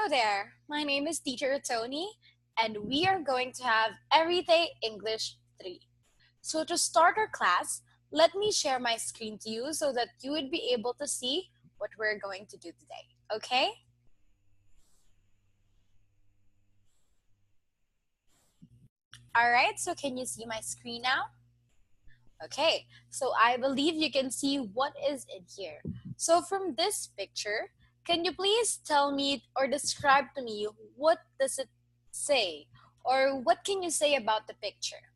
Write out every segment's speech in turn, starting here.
there, my name is Teacher Toni, and we are going to have Everyday English 3. So, to start our class, let me share my screen to you so that you would be able to see what we're going to do today, okay? All right, so can you see my screen now? Okay, so I believe you can see what is in here. So, from this picture, can you please tell me or describe to me what does it say, or what can you say about the picture?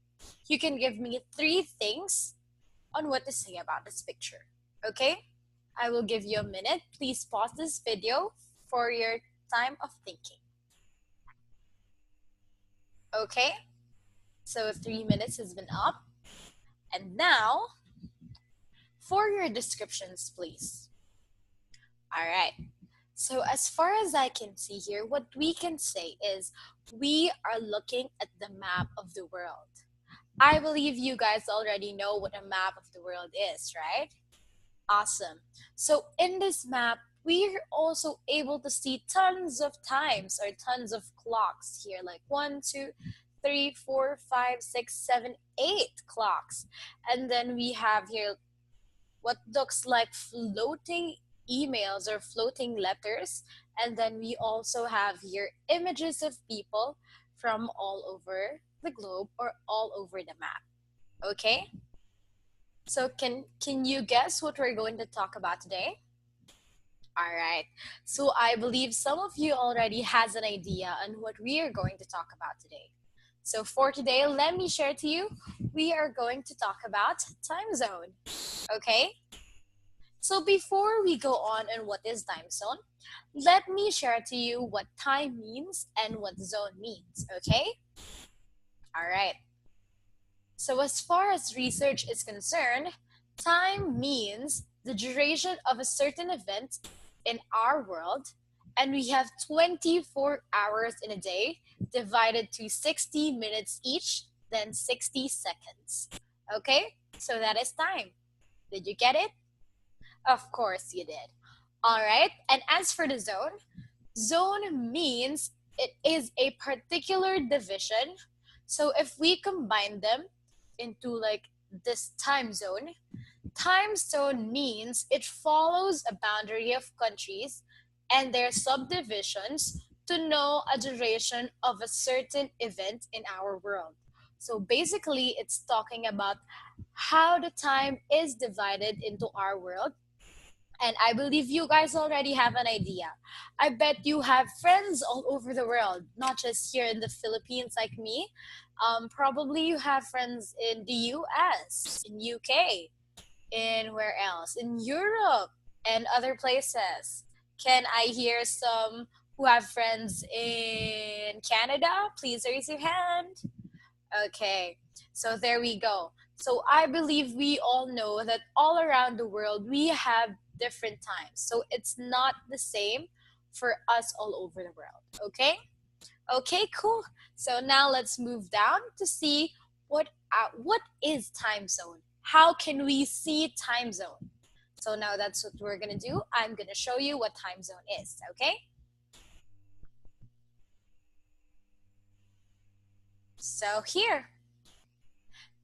You can give me 3 things on what to say about this picture. Okay? I will give you a minute. Please pause this video for your time of thinking. Okay? So 3 minutes has been up. And now, for your descriptions, please. All right. So as far as I can see here, what we can say is we are looking at the map of the world. I believe you guys already know what a map of the world is, right? Awesome. So in this map, we're also able to see tons of times or tons of clocks here, like 1, 2, 3, 4, 5, 6, 7, 8 clocks. And then we have here what looks like floating emails or floating letters. And then we also have here images of people from all over the globe or all over the map. Okay? So can you guess what we're going to talk about today? All right. So I believe some of you already has an idea on what we are going to talk about today. So for today, let me share to you, we are going to talk about time zone. Okay? So before we go on what is time zone, let me share to you what time means and what zone means, okay? All right. So as far as research is concerned, time means the duration of a certain event in our world, and we have 24 hours in a day divided to 60 minutes each, then 60 seconds. Okay? So that is time. Did you get it? Of course you did. All right. And as for the zone means it is a particular division. So if we combine them into like this time zone means it follows a boundary of countries and their subdivisions to know a duration of a certain event in our world. So basically, it's talking about how the time is divided into our world. And I believe you guys already have an idea. I bet you have friends all over the world, not just here in the Philippines like me. Probably you have friends in the US, in UK, in where else? In Europe and other places. Can I hear some who have friends in Canada? Please raise your hand. Okay, so there we go. So I believe we all know that all around the world we have different times. So it's not the same for us all over the world. Okay? Okay, cool. So now let's move down to see what is time zone. How can we see time zone? So now that's what we're gonna do. I'm gonna show you what time zone is. Okay? So here,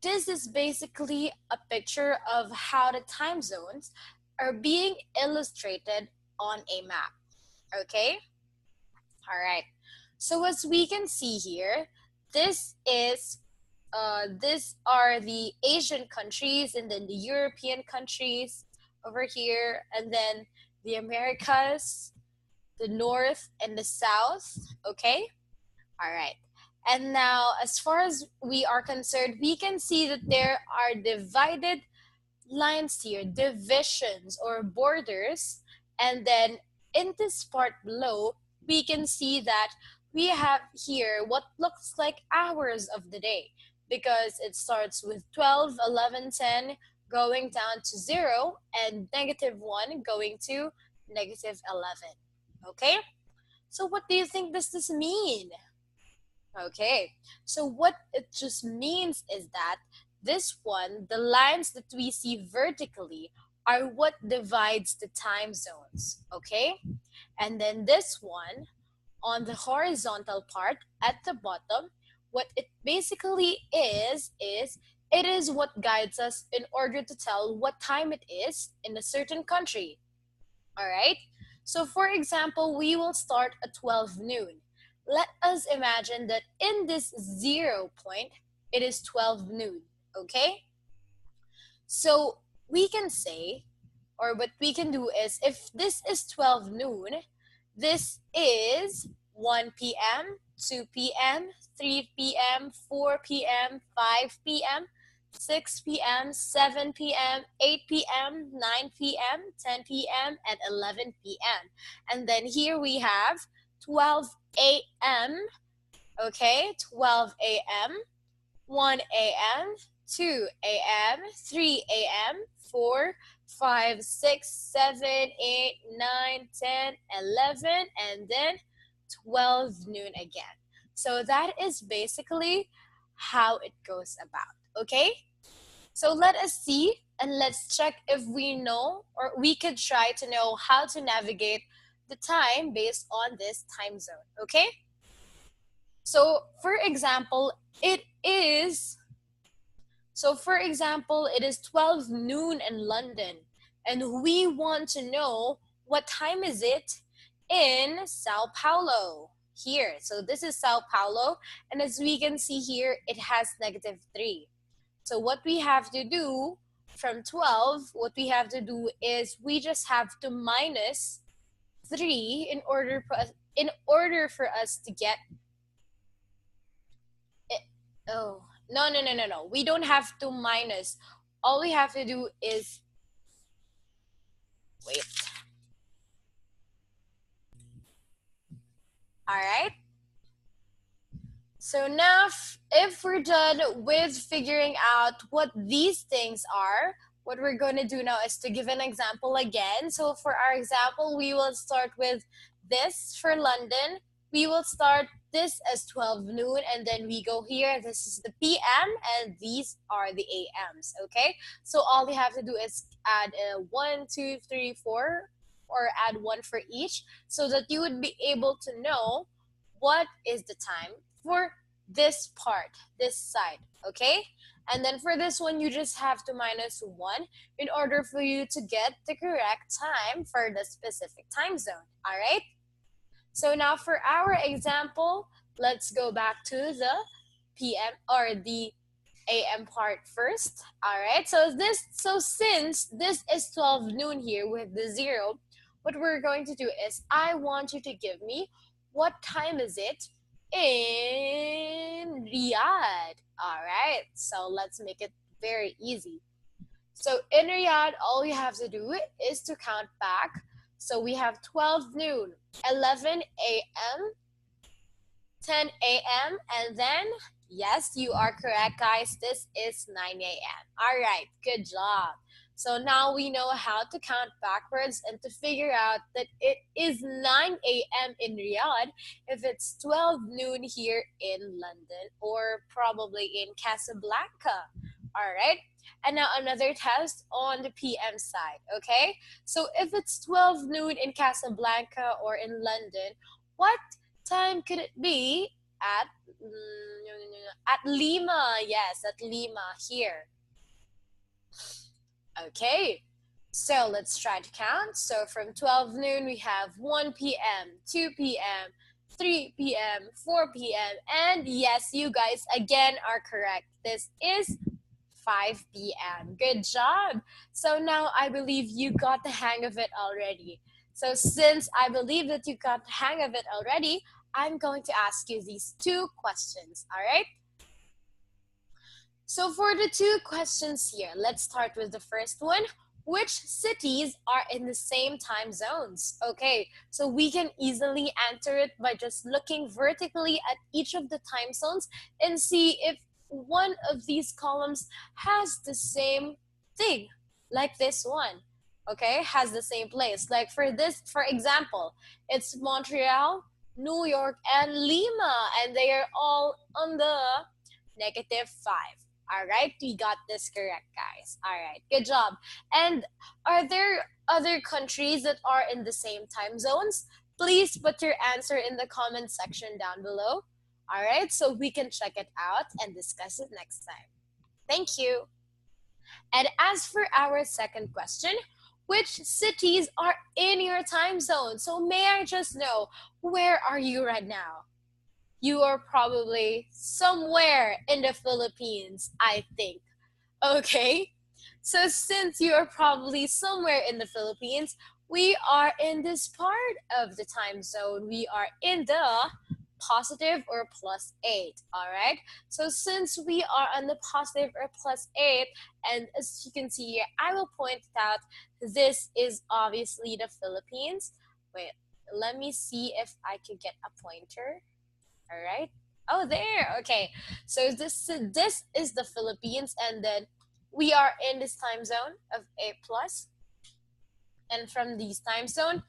this is basically a picture of how the time zones are being illustrated on a map. Okay? All right. So as we can see here, these are the Asian countries and then the European countries over here, and then the Americas, the North and the South. Okay? All right. And now, as far as we are concerned, we can see that there are divided lines here, divisions or borders. And then in this part below, we can see that we have here what looks like hours of the day, because it starts with 12, 11, 10, going down to 0, and -1 going to -11. Okay? So what do you think does this mean? Okay, so what it just means is that this one, the lines that we see vertically, are what divides the time zones, okay? And then this one, on the horizontal part at the bottom, what it basically is it is what guides us in order to tell what time it is in a certain country. All right? So for example, we will start at 12 noon. Let us imagine that in this 0 point, it is 12 noon, okay? So we can say, or what we can do is, if this is 12 noon, this is 1 p.m., 2 p.m., 3 p.m., 4 p.m., 5 p.m., 6 p.m., 7 p.m., 8 p.m., 9 p.m., 10 p.m., and 11 p.m. And then here we have 12 a.m., okay, 12 a.m., 1 a.m., 2 a.m., 3 a.m., 4, 5, 6, 7, 8, 9, 10, 11, and then 12 noon again. So that is basically how it goes about, okay? So let us see and let's check if we know or we could try to know how to navigate the time based on this time zone, okay? So for example, it is it is 12 noon in London, and we want to know what time is it in Sao Paulo here. So this is Sao Paulo, and as we can see here, it has -3. So what we have to do from 12, what we have to do is we just have to minus 3 in order for us to get it. Oh, no, no, no, no, no. We don't have to minus. All we have to do is wait. All right. So now, if we're done with figuring out what these things are, what we're going to do now is to give an example again. So for our example, we will start with this for London. We will start this as 12 noon, and then we go here. This is the PM, and these are the AMs, okay? So all we have to do is add 1, 2, 3, 4, or add 1 for each, so that you would be able to know what is the time for this part, this side, okay? And then for this one, you just have to minus 1 in order for you to get the correct time for the specific time zone, all right? So now for our example, let's go back to the PM or the AM part first. All right. So since this is 12 noon here with the 0, what we're going to do is I want you to give me what time is it in Riyadh. All right. So let's make it very easy. So in Riyadh, all we have to do is to count back. So we have 12 noon, 11 a.m., 10 a.m., and then, yes, you are correct, guys. This is 9 a.m. All right, good job. So now we know how to count backwards and to figure out that it is 9 a.m. in Riyadh if it's 12 noon here in London or probably in Casablanca. All right. And now another test on the PM side, okay? So if it's 12 noon in Casablanca or in London, what time could it be at Lima? Yes, at Lima here. Okay, so let's try to count. So from 12 noon, we have 1 p.m., 2 p.m., 3 p.m., 4 p.m., and yes, you guys again are correct. This is 5 p.m. Good job. So now I believe you got the hang of it already. So since I believe that you got the hang of it already, I'm going to ask you these 2 questions, all right? So for the 2 questions here, let's start with the first one. Which cities are in the same time zones? Okay, so we can easily answer it by just looking vertically at each of the time zones and see if one of these columns has the same thing, like this one, okay, has the same place. Like for this, for example, it's Montreal, New York, and Lima, and they are all on the -5. All right, we got this correct, guys. All right, good job. And are there other countries that are in the same time zones? please put your answer in the comment section down below. All right, so we can check it out and discuss it next time. Thank you. And as for our second question, which cities are in your time zone? So may I just know, where are you right now? You are probably somewhere in the Philippines, I think. Okay? So since you are probably somewhere in the Philippines, we are in this part of the time zone. We are in the positive or +8. All right. So since we are on the positive or +8, and as you can see here, I will point out this is obviously the Philippines. Wait, let me see if I could get a pointer. All right. Oh, there. Okay. So this is the Philippines, and then we are in this time zone of 8+. And from this time zone,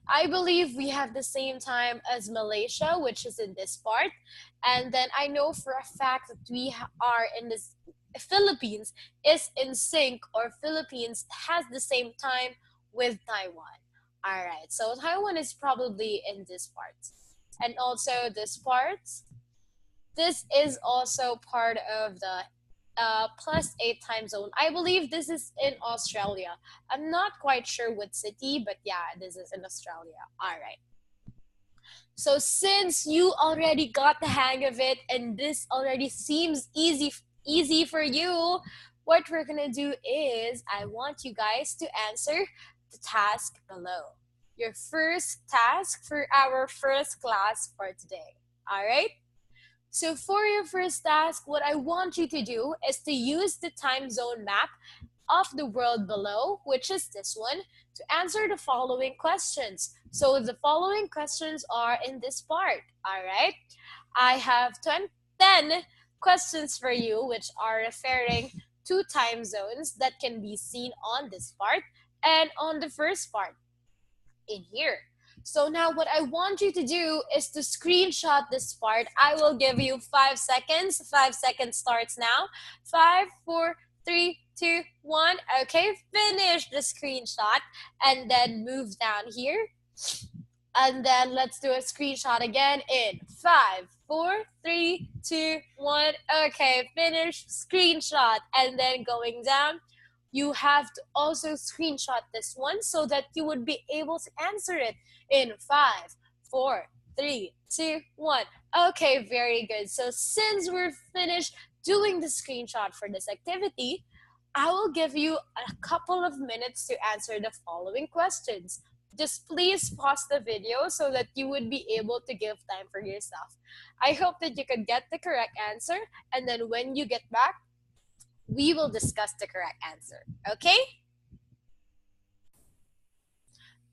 I believe we have the same time as Malaysia, which is in this part. And then I know for a fact that we are in this Philippines is in sync, or Philippines has the same time with Taiwan. All right, so Taiwan is probably in this part. And also this part, this is also part of the +8 time zone. I believe this is in Australia. I'm not quite sure what city, but yeah, this is in Australia. All right. So since you already got the hang of it and this already seems easy for you, what we're gonna do is I want you guys to answer the task below. Your first task for our first class for today. All right? So for your first task, what I want you to do is to use the time zone map of the world below, which is this one, to answer the following questions. So the following questions are in this part, all right? I have 10 questions for you, which are referring to time zones that can be seen on this part and on the first part in here. So now what I want you to do is to screenshot this part. I will give you 5 seconds. 5 seconds starts now. 5, 4, 3, 2, 1. Okay, finish the screenshot and then move down here. And then let's do a screenshot again in 5, 4, 3, 2, 1. Okay, finish screenshot and then going down. You have to also screenshot this one so that you would be able to answer it in 5, 4, 3, 2, 1. Okay, very good. So since we're finished doing the screenshot for this activity, I will give you a couple of minutes to answer the following questions. Just please pause the video so that you would be able to give time for yourself. I hope that you could get the correct answer, and then when you get back, we will discuss the correct answer. Okay?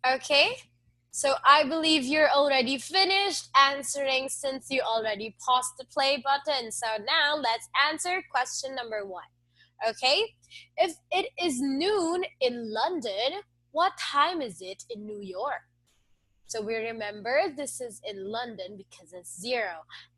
Okay? So I believe you're already finished answering since you already paused the play button. So now let's answer question number 1. Okay? If it is noon in London, what time is it in New York? So we remember this is in London because it's 0.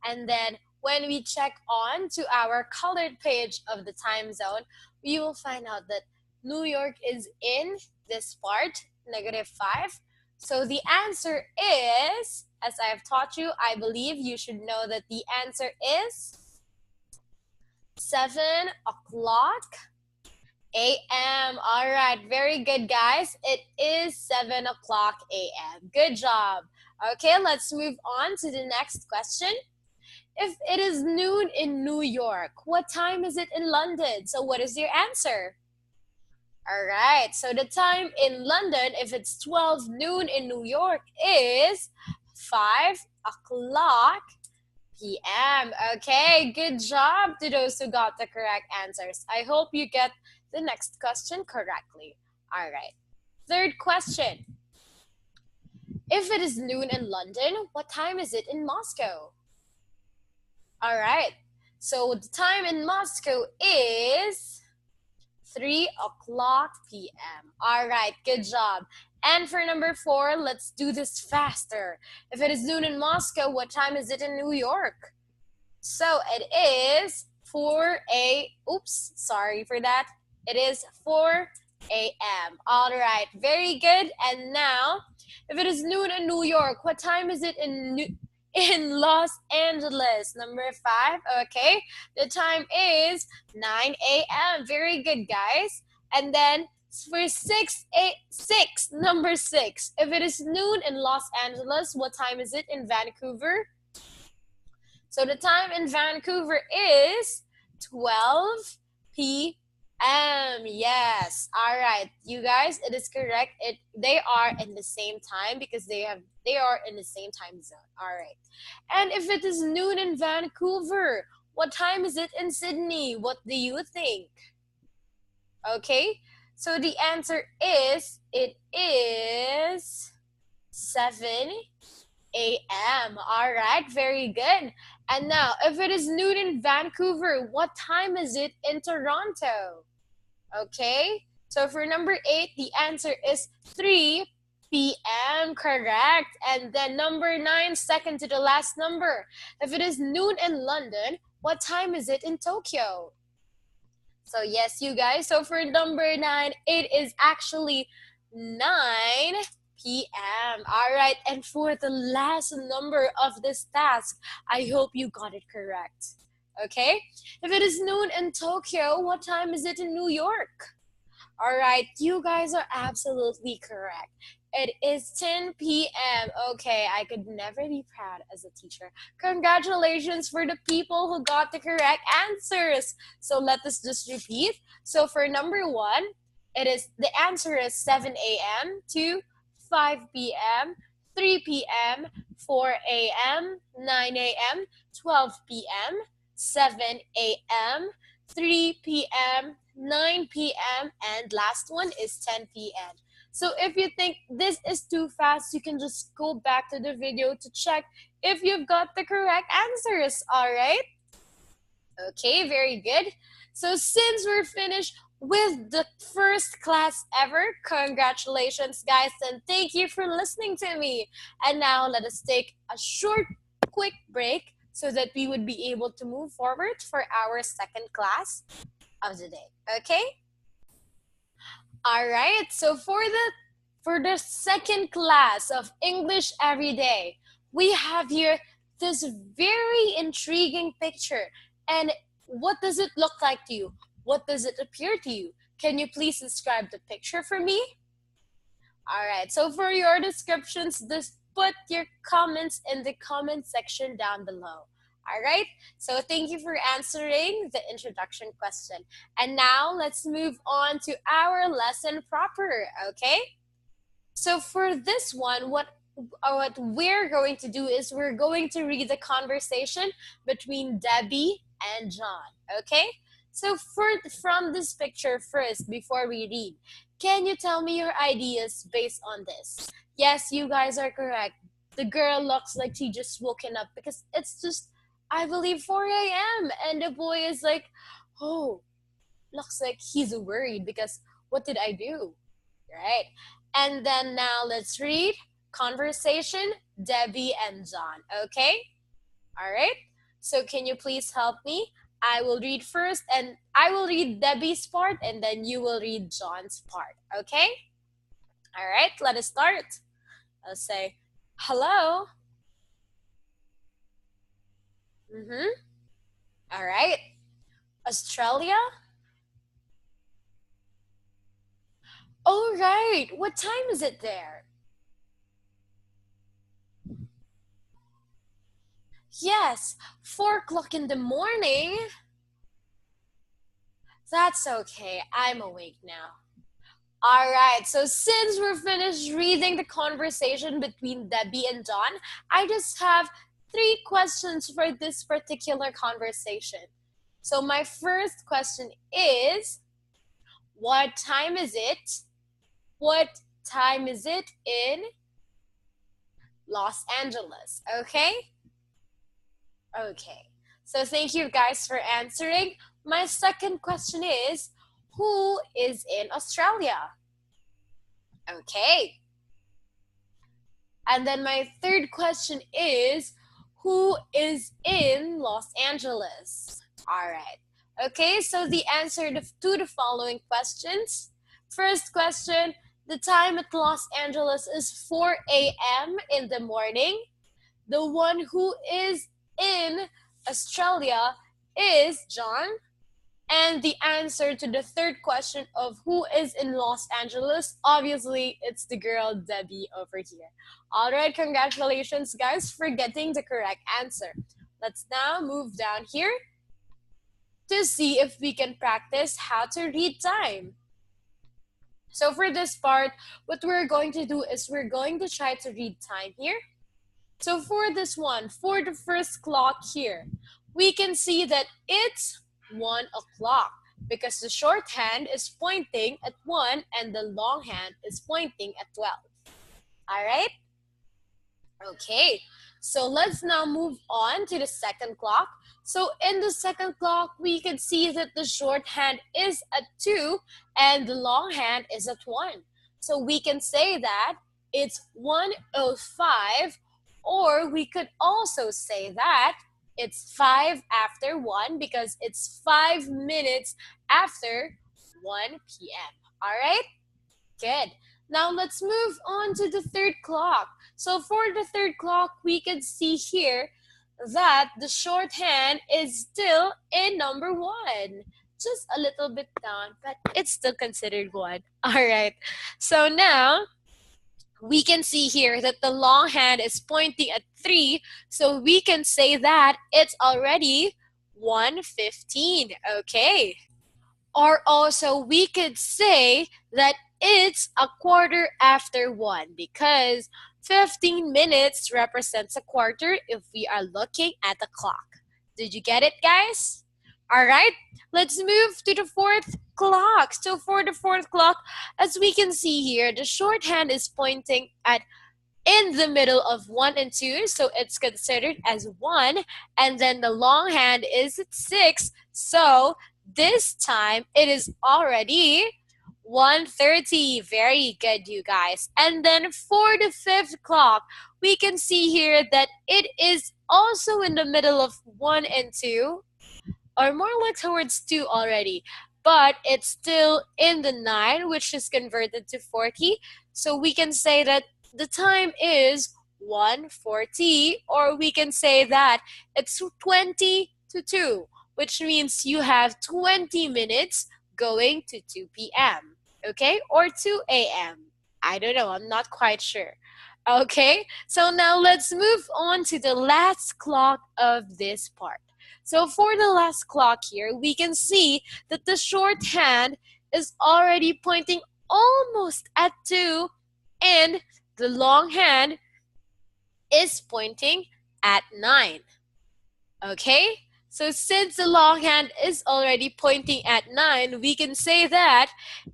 And then when we check on to our colored page of the time zone, we will find out that New York is in this part, -5. So the answer is, as I have taught you, I believe you should know that the answer is 7 o'clock a.m. All right, very good, guys. It is 7 o'clock a.m. Good job. Okay, let's move on to the next question. If it is noon in New York, what time is it in London? So what is your answer? All right, so the time in London, if it's 12 noon in New York, is 5 o'clock p.m. Okay, good job to those who got the correct answers. I hope you get the next question correctly. All right, third question. If it is noon in London, what time is it in Moscow? All right, so the time in Moscow is 3 o'clock p.m. All right, good job. And for number 4, let's do this faster. If it is noon in Moscow, what time is it in New York? So it is 4 oops, sorry for that. It is 4 a.m. All right, very good. And now, If it is noon in New York, what time is it in Los Angeles? Number 5. Okay. The time is 9 a.m. Very good, guys. And then for 6, number 6. If it is noon in Los Angeles, what time is it in Vancouver? So the time in Vancouver is 12 p.m. Yes. All right, you guys, it is correct. They are in the same time because they are in the same time zone. All right. And if it is noon in Vancouver, what time is it in Sydney? What do you think? Okay. So the answer is it is 7 a.m. All right, very good. And now, if it is noon in Vancouver, what time is it in Toronto? Okay, so for number 8, the answer is 3 p.m. Correct. And then number 9, second to the last number. If it is noon in London, what time is it in Tokyo? So yes, you guys. So for number 9, it is actually 9 p.m. All right. And for the last number of this task, I hope you got it correct. Okay. If it is noon in Tokyo, what time is it in New York? All right. You guys are absolutely correct. It is 10 p.m. Okay, I could never be proud as a teacher. Congratulations for the people who got the correct answers. So let us just repeat. So for number 1, the answer is 7 a.m. to 5 p.m., 3 p.m., 4 a.m., 9 a.m., 12 p.m., 7 a.m., 3 p.m., 9 p.m., and last one is 10 p.m. So if you think this is too fast, you can just go back to the video to check if you've got the correct answers, all right? Okay, very good. So since we're finished with the first class ever, congratulations, guys, and thank you for listening to me. And now let us take a short, quick break so that we would be able to move forward for our second class of the day, okay? All right, so for the second class of English Everyday, we have here this very intriguing picture. And what does it look like to you? What does it appear to you? Can you please describe the picture for me? All right, so for your descriptions, just put your comments in the comment section down below. All right, so thank you for answering the introduction question. And now let's move on to our lesson proper, okay? So for this one, what we're going to do is we're going to read the conversation between Debbie and John, okay? So from this picture first, before we read, can you tell me your ideas based on this? Yes, you guys are correct. The girl looks like she just woken up because it's just, I believe, 4 a.m. And the boy is like, oh, looks like he's worried because what did I do? Right? And then now let's read conversation, Debbie and John, okay? All right? So can you please help me? I will read first and I will read Debbie's part and then you will read John's part, okay? All right, let us start. I'll say, hello. All right. Australia? All right. What time is it there? Yes, 4 o'clock in the morning. That's okay. I'm awake now. All right, so since we're finished reading the conversation between Debbie and John, I just have 3 questions for this particular conversation. So my first question is, what time is it? What time is it in Los Angeles? Okay? Okay. So thank you guys for answering. My second question is, who is in Australia? Okay. And then my third question is, who is in Los Angeles? All right. Okay, so the answer to the following questions. First question, The time at Los Angeles is 4 a.m. in the morning. The one who is in Australia is John. And the answer to the third question of who is in Los Angeles, obviously, it's the girl Debbie over here. All right, congratulations, guys, for getting the correct answer. Let's now move down here to see if we can practice how to read time. So for this part, what we're going to do is we're going to try to read time here. So for this one, for the first clock here, we can see that it's 1 o'clock because the shorthand is pointing at 1 and the longhand is pointing at 12. All right? Okay, so let's now move on to the second clock. So in the second clock, we can see that the shorthand is at 2 and the longhand is at 1. So we can say that it's 1:05, or we could also say that it's 5 after 1 because it's 5 minutes after 1 p.m. All right? Good. Now let's move on to the third clock. So for the third clock, we can see here that the shorthand is still in number 1. Just a little bit down, but it's still considered 1. All right. So now we can see here that the longhand is pointing at 3. So we can say that it's already 1:15. Okay. Or also we could say that it's a quarter after 1 because 15 minutes represents a quarter if we are looking at the clock. Did you get it, guys? All right, let's move to the fourth clock. So for the fourth clock, as we can see here, the shorthand is pointing at in the middle of 1 and 2, so it's considered as 1, and then the longhand is at 6, so this time it is already 1:30. Very good, you guys. And then for the fifth clock, we can see here that it is also in the middle of 1 and 2, or more like towards 2 already, but it's still in the 9, which is converted to 40. So we can say that the time is 1:40, or we can say that it's 20 to 2, which means you have 20 minutes going to 2 p.m., okay? Or 2 a.m. I don't know, I'm not quite sure. Okay, so now let's move on to the last clock of this part. So for the last clock here, we can see that the shorthand is already pointing almost at 2, and the longhand is pointing at 9. Okay? So since the longhand is already pointing at 9, we can say that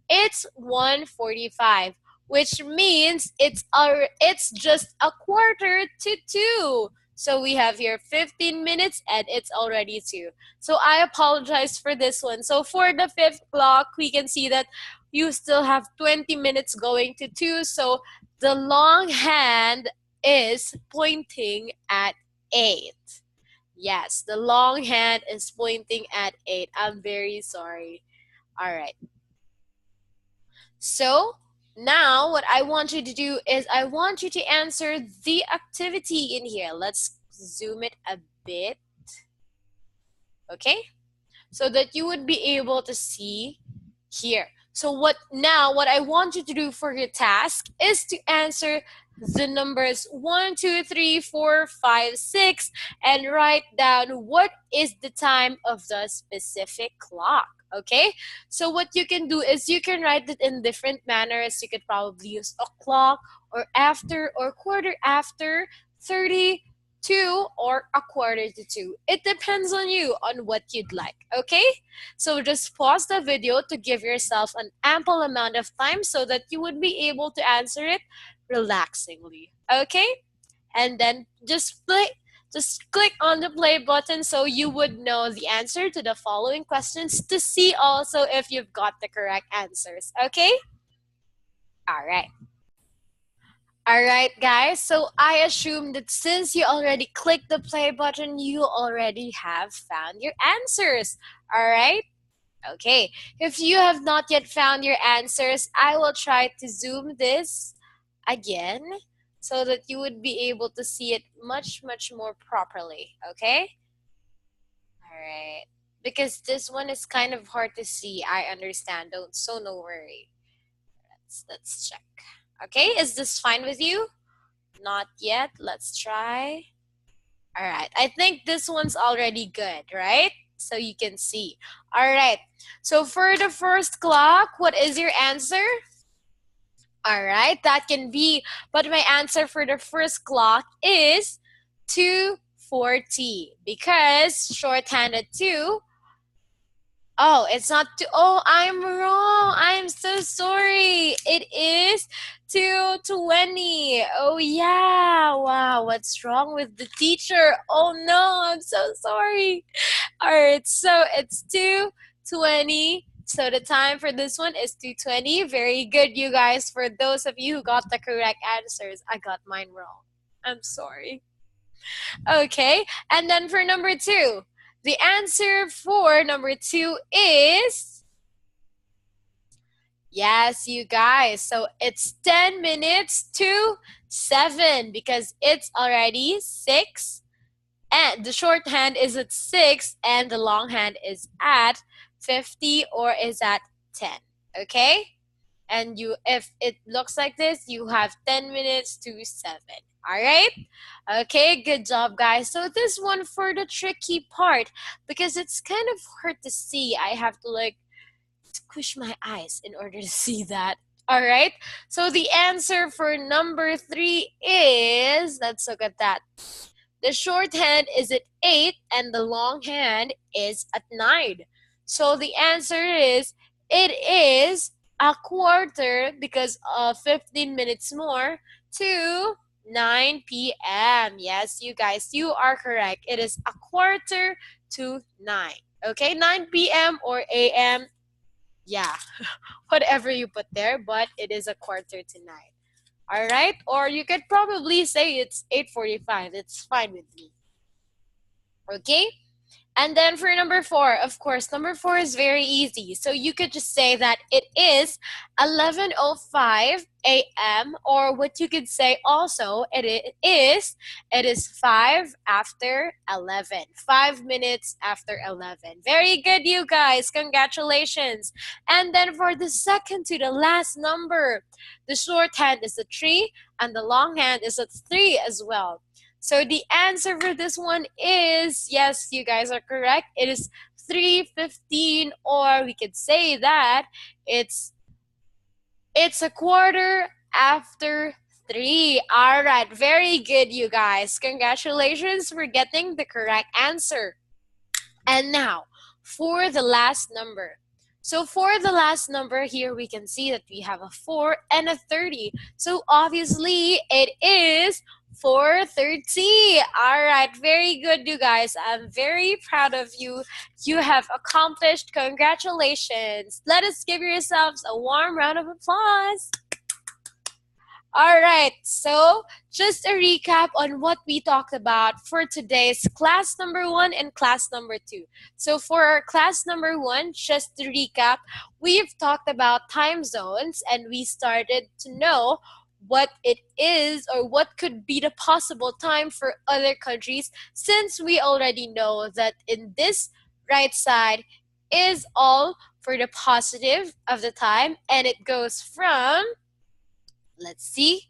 it's 1:45, which means it's just a quarter to 2. So we have here 15 minutes and it's already 2. So I apologize for this one. So for the fifth clock, we can see that you still have 20 minutes going to 2. So the longhand is pointing at 8. Yes, the longhand is pointing at 8. I'm very sorry. All right. So now what I want you to do is I want you to answer the activity in here. Let's zoom it a bit. Okay? So that you would be able to see here. So what I want you to do for your task is to answer the numbers 1, 2, 3, 4, 5, 6 and write down what is the time of the specific clock. Okay, so what you can do is you can write it in different manners. You could probably use o'clock or after or quarter after, 32 or a quarter to 2. It depends on you on what you'd like. Okay, so just pause the video to give yourself an ample amount of time so that you would be able to answer it relaxingly. Okay, and then just click on the play button so you would know the answer to the following questions to see also if you've got the correct answers. Okay? All right. All right, guys. So I assume that since you already clicked the play button, you already have found your answers. All right? Okay, if you have not yet found your answers, I will try to zoom this again so that you would be able to see it much, much more properly. Okay? All right. Because this one is kind of hard to see. I understand. Don't, so no worry. Let's check. Okay, is this fine with you? Not yet. Let's try. All right. I think this one's already good, right? So you can see. All right. So for the first clock, what is your answer? All right, that can be, but my answer for the first clock is 2:40 because shorthanded 2. Oh, it's not 2. Oh, I'm wrong. I'm so sorry. It is 2:20. Oh, yeah. Wow, what's wrong with the teacher? Oh, no, I'm so sorry. All right, so it's 2:20. So the time for this one is 2:20. Very good, you guys. For those of you who got the correct answers, I got mine wrong. I'm sorry. Okay, and then for number 2, the answer for number 2 is yes, you guys. So it's 10 minutes to 7 because it's already 6 and the shorthand is at 6 and the longhand is at 50 or is at 10. Okay? And you, if it looks like this, you have 10 minutes to 7. All right? Okay, good job, guys. So this one for the tricky part because it's kind of hard to see. I have to like squish my eyes in order to see that. All right. So the answer for number 3 is, let's look at that. The shorthand is at 8 and the longhand is at 9. So the answer is, it is a quarter because of 15 minutes more to 9 p.m. Yes, you guys, you are correct. It is a quarter to 9. Okay, 9 p.m. or a.m. Yeah, whatever you put there, but it is a quarter to 9. All right? Or you could probably say it's 8:45. It's fine with me. Okay? And then for number 4, of course, number 4 is very easy. So you could just say that it is 11:05 a.m. or what you could say also, it is 5 after 11. 5 minutes after 11. Very good, you guys. Congratulations. And then for the second to the last number, the shorthand is a 3 and the longhand is a 3 as well. So the answer for this one is, yes, you guys are correct. It is 3:15, or we could say that it's a quarter after 3. All right, very good, you guys. Congratulations for getting the correct answer. And now, for the last number. So for the last number here, we can see that we have a 4 and a 30. So obviously, it is 4:30. All right, very good, you guys. I'm very proud of you. You have accomplished. Congratulations. Let us give yourselves a warm round of applause. All right, so just a recap on what we talked about for today's class number 1 and class number 2. So for our class number 1, just to recap, we've talked about time zones and we started to know what it is or what could be the possible time for other countries, since we already know that in this right side is all for the positive of the time, and it goes from, let's see.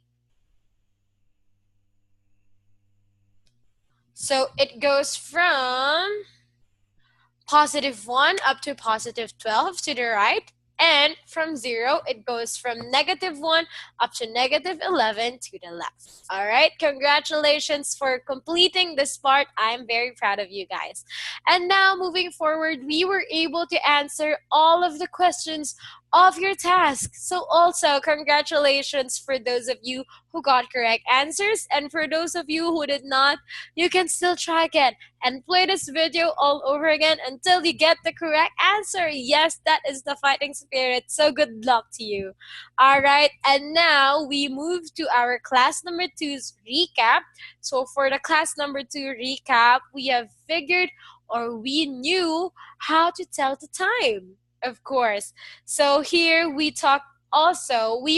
So it goes from +1 up to +12 to the right. And from 0, it goes from -1 up to -11 to the left. All right, congratulations for completing this part. I'm very proud of you guys. And now moving forward, we were able to answer all of the questions of your task. So also congratulations for those of you who got correct answers, and for those of you who did not, you can still try again and play this video all over again until you get the correct answer. Yes, that is the fighting spirit. So good luck to you. All right, and now we move to our class number 2's recap. So for the class number 2 recap, we have figured or we knew how to tell the time, of course. So here we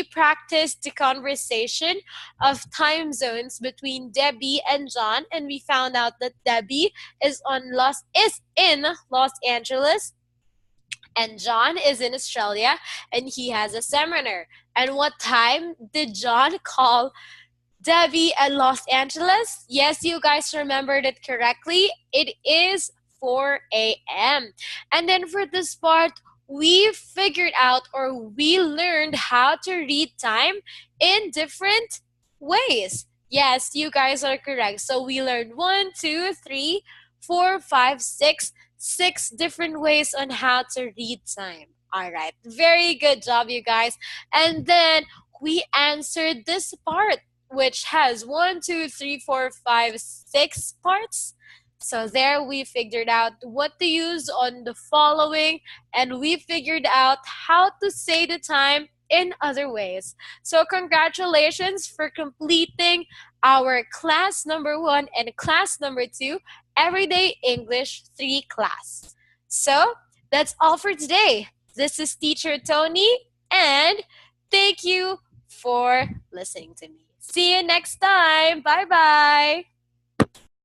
practiced the conversation of time zones between Debbie and John, and we found out that Debbie is in Los Angeles and John is in Australia and he has a seminar. And what time did John call Debbie at Los Angeles? Yes, you guys remembered it correctly. It is 4 a.m. And then for this part, we figured out or we learned how to read time in different ways. Yes, you guys are correct. So we learned 6 different ways on how to read time. All right, very good job, you guys. And then we answered this part which has 6 parts. So there we figured out what to use on the following, and we figured out how to say the time in other ways. So congratulations for completing our class number 1 and class number 2 Everyday English 3 class. So that's all for today. This is Teacher Tony, and thank you for listening to me. See you next time. Bye-bye.